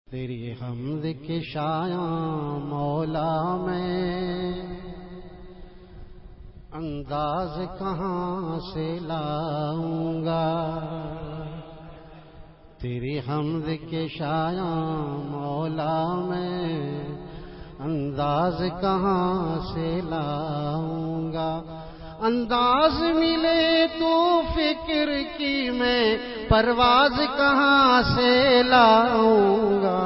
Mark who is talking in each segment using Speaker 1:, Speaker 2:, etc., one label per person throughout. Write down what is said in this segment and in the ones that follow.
Speaker 1: تیری حمد کے شایاں مولا میں انداز کہاں سے لاؤں گا، تیری حمد کے شایاں مولا میں انداز کہاں سے لاؤں گا، انداز ملے تو فکر کی میں پرواز کہاں سے لاؤں گا،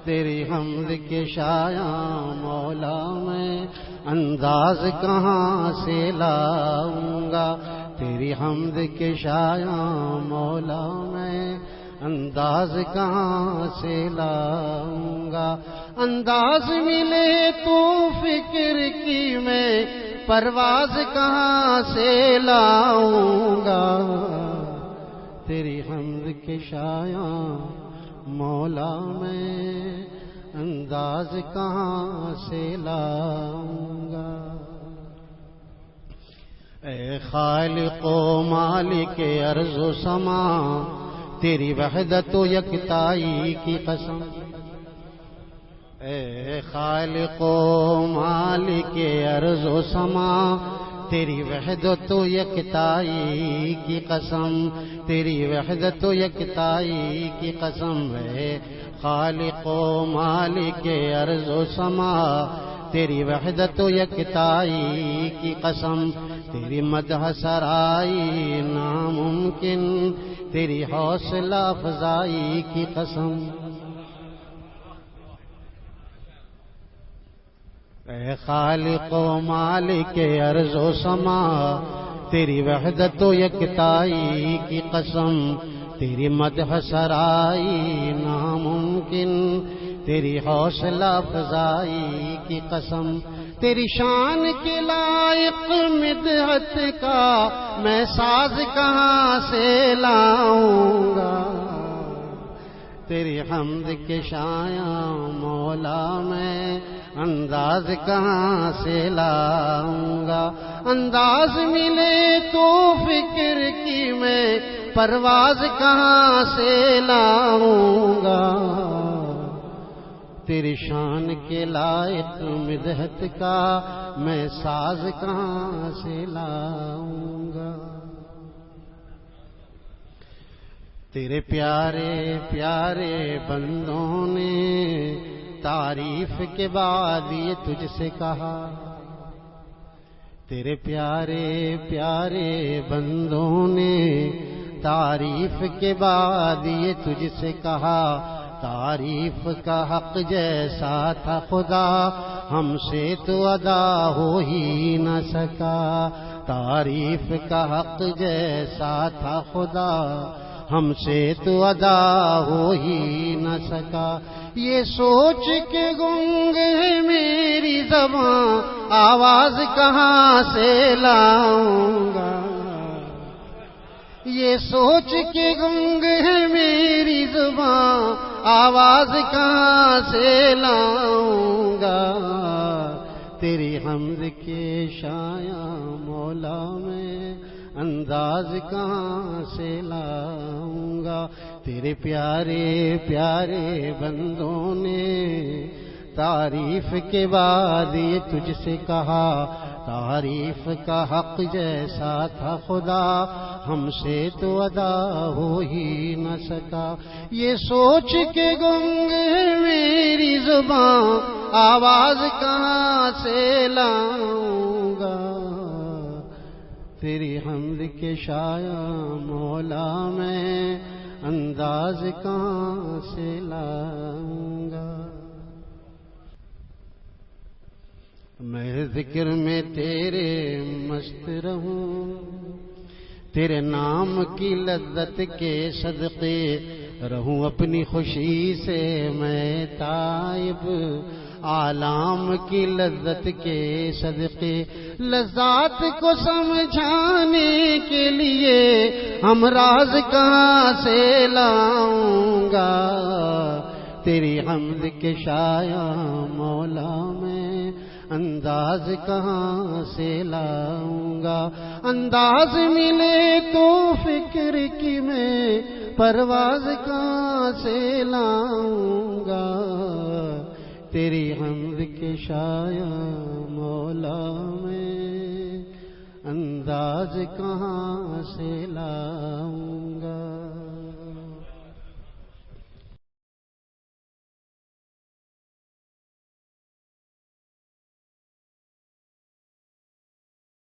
Speaker 1: تیری حمد کے شایاں مولا میں انداز کہاں سے لاؤں گا، تیری حمد کے شایاں مولا میں انداز کہاں سے لاؤں گا، انداز ملے تو فکر کی میں پرواز کہاں سے لاؤں گا، تیری حمد کے شایاں مولا میں انداز کہاں سے لاؤں گا۔ اے خالق و مالک ارض و سما، تیری وحدت و یکتائی کی قسم، اے خالق و مالک ارض و سما، تیری وحدت و یکتائی کی قسم، تیری وحدت و یکتائی کی قسم ہے، خالق و مالک ارض و سما، تیری وحدت و یکتائی کی قسم، تیری مدح سرائی ناممکن، تیری حوصلہ افزائی کی قسم، اے خالق و مالک ارض و سما، تیری وحدت و یکتائی کی قسم، تیری مدح سرائی ناممکن، تیری حوصلہ افزائی کی قسم، تیری شان کے لائق مدحت کا میں ساز کہاں سے لاؤں گا، تیری حمد کے شایاں مولا میں انداز کہاں سے لاؤں گا، انداز ملے تو فکر کی میں پرواز کہاں سے لاؤں گا، تیری شان کے لائق مدحت کا میں ساز کہاں سے لاؤں گا، تیرے پیارے پیارے بندوں نے تعریف کے بعد یہ تجھ سے کہا، تیرے پیارے پیارے بندوں نے تعریف کے بعد یہ تجھ سے کہا، تعریف کا حق جیسا تھا خدا ہم سے تو ادا ہو ہی نہ سکا، تعریف کا حق جیسا تھا خدا ہم سے تو ادا ہو ہی نہ سکا، یہ سوچ کے گنگ ہے میری زبان آواز کہاں سے لاؤں گا، یہ سوچ کے گنگ ہے میری زبان آواز کہاں سے لاؤں گا، تیری حمد کے شایاں مولا میں انداز کہاں سے لاؤں گا، تیرے پیارے پیارے بندوں نے تعریف کے بعد یہ تجھ سے کہا، تعریف کا حق جیسا تھا خدا ہم سے تو ادا ہو ہی نہ سکا، یہ سوچ کے گنگ ہے میری زبان آواز کہاں سے لاؤں گا، تیری حمد کے شایاں مولا میں انداز کہاں سے لاؤں گا، میں ذکر میں تیرے مست رہوں، تیرے نام کی لذت کے صدقے رہوں، اپنی خوشی سے میں تائب، عالم کی لذت کے صدقے لذات کو سمجھانے کے لیے ہم راز کہاں سے لاؤں گا، تیری حمد کے شایاں مولا میں انداز کہاں سے لاؤں گا، انداز ملے تو فکر کی میں پرواز کہاں سے لاؤں گا، تیری حمد کے شایا مولا میں انداز کہاں سے لاؤں